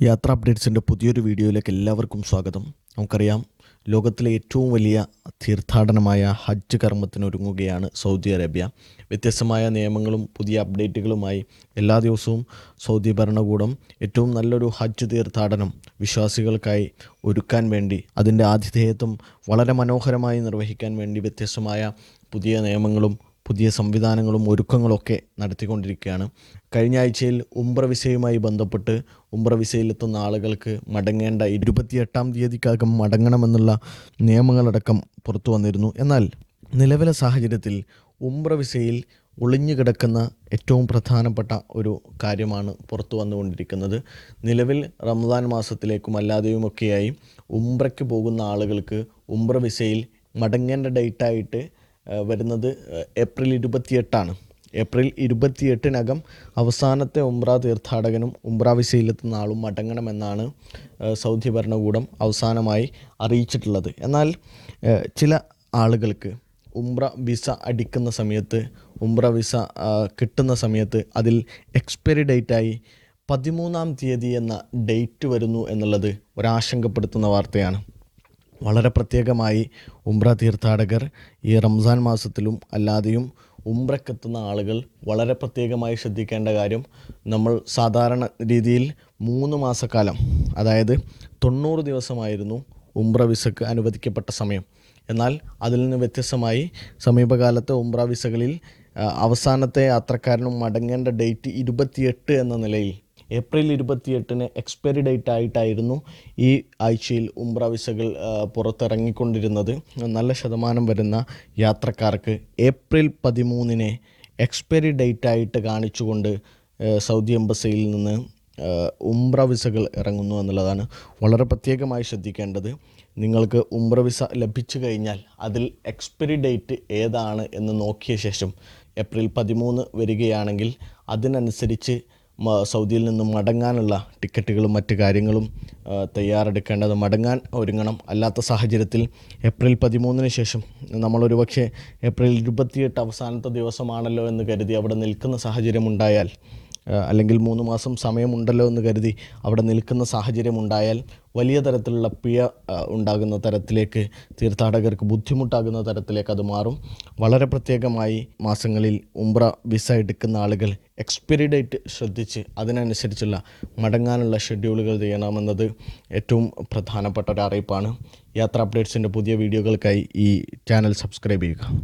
യാത്രാ അപ്ഡേറ്റ്സിൻ്റെ പുതിയൊരു വീഡിയോയിലേക്ക് എല്ലാവർക്കും സ്വാഗതം. നമുക്കറിയാം, ലോകത്തിലെ ഏറ്റവും വലിയ തീർത്ഥാടനമായ ഹജ്ജ് കർമ്മത്തിനൊരുങ്ങുകയാണ് സൗദി അറേബ്യ. വ്യത്യസ്തമായ നിയമങ്ങളും പുതിയ അപ്ഡേറ്റുകളുമായി എല്ലാ ദിവസവും സൗദി ഭരണകൂടം ഏറ്റവും നല്ലൊരു ഹജ്ജ് തീർത്ഥാടനം വിശ്വാസികൾക്കായി ഒരുക്കാൻ വേണ്ടി, അതിൻ്റെ ആതിഥേയത്വം വളരെ മനോഹരമായി നിർവഹിക്കാൻ വേണ്ടി വ്യത്യസ്തമായ പുതിയ നിയമങ്ങളും പുതിയ സംവിധാനങ്ങളും ഒരുക്കങ്ങളൊക്കെ നടത്തിക്കൊണ്ടിരിക്കുകയാണ്. കഴിഞ്ഞ ആഴ്ചയിൽ ഉംറ വിസയുമായി ബന്ധപ്പെട്ട് ഉംറ വിസയിലെത്തുന്ന ആളുകൾക്ക് മടങ്ങേണ്ട 28-ാം തീയതിക്കകം മടങ്ങണമെന്നുള്ള നിയമങ്ങളടക്കം പുറത്തു വന്നിരുന്നു. എന്നാൽ നിലവിലെ സാഹചര്യത്തിൽ ഉംറ വിസയിൽ ഒളിഞ്ഞു കിടക്കുന്ന ഏറ്റവും പ്രധാനപ്പെട്ട ഒരു കാര്യമാണ് പുറത്തു വന്നുകൊണ്ടിരിക്കുന്നത്. നിലവിൽ റമദാൻ മാസത്തിലേക്കും അല്ലാതെയുമൊക്കെയായി ഉംറയ്ക്ക് പോകുന്ന ആളുകൾക്ക് ഉംറ വിസയിൽ മടങ്ങേണ്ട ഡേറ്റായിട്ട് വരുന്നത് ഏപ്രിൽ 28 ഏപ്രിൽ 28-നകം അവസാനത്തെ ഉംറ തീർത്ഥാടകനും ഉംറ വിസയിലെത്തുന്ന ആളും മടങ്ങണമെന്നാണ് സൗദി ഭരണകൂടം അവസാനമായി അറിയിച്ചിട്ടുള്ളത്. എന്നാൽ ചില ആളുകൾക്ക് ഉംറ വിസ അടിക്കുന്ന സമയത്ത്, ഉംറ വിസ കിട്ടുന്ന സമയത്ത് അതിൽ എക്സ്പയറി ഡേറ്റായി 13-ാം തീയതി എന്ന ഡേറ്റ് വരുന്നു എന്നുള്ളത് ഒരാശങ്കപ്പെടുത്തുന്ന വാർത്തയാണ്. വളരെ പ്രത്യേകമായി ഉംറ തീർത്ഥാടകർ ഈ റംസാൻ മാസത്തിലും അല്ലാതെയും ഉംറയ്ക്കെത്തുന്ന ആളുകൾ വളരെ പ്രത്യേകമായി ശ്രദ്ധിക്കേണ്ട കാര്യം, നമ്മൾ സാധാരണ രീതിയിൽ 3 മാസക്കാലം, അതായത് 90 ദിവസമായിരുന്നു ഉംറ വിസക്ക് അനുവദിക്കപ്പെട്ട സമയം. എന്നാൽ അതിൽ നിന്ന് വ്യത്യസ്തമായി സമീപകാലത്തെ ഉംറ വിസകളിൽ അവസാനത്തെ യാത്രക്കാരനും മടങ്ങേണ്ട ഡേറ്റ് 28 എന്ന നിലയിൽ ഏപ്രിൽ 28-ന് എക്സ്പയറി ഡേറ്റ് ആയിട്ടായിരുന്നു ഈ ആഴ്ചയിൽ ഉംറ വിസകൾ പുറത്തിറങ്ങിക്കൊണ്ടിരുന്നത്. നല്ല ശതമാനം വരുന്ന യാത്രക്കാർക്ക് ഏപ്രിൽ 13-നെ എക്സ്പയറി ഡേറ്റ് ആയിട്ട് കാണിച്ചുകൊണ്ട് സൗദി എംബസിയിൽ നിന്ന് ഉംറ വിസകൾ ഇറങ്ങുന്നു എന്നുള്ളതാണ് വളരെ പ്രത്യേകമായി ശ്രദ്ധിക്കേണ്ടത്. നിങ്ങൾക്ക് ഉംറ വിസ ലഭിച്ചു കഴിഞ്ഞാൽ അതിൽ എക്സ്പയറി ഡേറ്റ് ഏതാണ് എന്ന് നോക്കിയ ശേഷം ഏപ്രിൽ 13 വരികയാണെങ്കിൽ അതിനനുസരിച്ച് സൗദിയിൽ നിന്നും മടങ്ങാനുള്ള ടിക്കറ്റുകളും മറ്റ് കാര്യങ്ങളും തയ്യാറെടുക്കേണ്ടത്, മടങ്ങാൻ ഒരുങ്ങണം. അല്ലാത്ത സാഹചര്യത്തിൽ ഏപ്രിൽ 13-ന് ശേഷം നമ്മളൊരു പക്ഷേ ഏപ്രിൽ 28 അവസാനത്തെ ദിവസമാണല്ലോ എന്ന് കരുതി അവിടെ നിൽക്കുന്ന സാഹചര്യമുണ്ടായാൽ, അല്ലെങ്കിൽ 3 മാസം സമയമുണ്ടല്ലോ എന്ന് കരുതി അവിടെ നിൽക്കുന്ന സാഹചര്യമുണ്ടായാൽ വലിയ തരത്തിലുള്ള പിഴ ഉണ്ടാകുന്ന തരത്തിലേക്ക്, തീർത്ഥാടകർക്ക് ബുദ്ധിമുട്ടാകുന്ന തരത്തിലേക്ക് അത് മാറും. വളരെ പ്രത്യേകമായി മാസങ്ങളിൽ ഉംറ വിസ എടുക്കുന്ന ആളുകൾ എക്സ്പയറി ഡേറ്റ് ശ്രദ്ധിച്ച് അതിനനുസരിച്ചുള്ള മടങ്ങാനുള്ള ഷെഡ്യൂളുകൾ ചെയ്യണമെന്നത് ഏറ്റവും പ്രധാനപ്പെട്ട ഒരു അറിയിപ്പാണ്. യാത്രാ അപ്ഡേറ്റ്സിൻ്റെ പുതിയ വീഡിയോകൾക്കായി ഈ ചാനൽ സബ്സ്ക്രൈബ് ചെയ്യുക.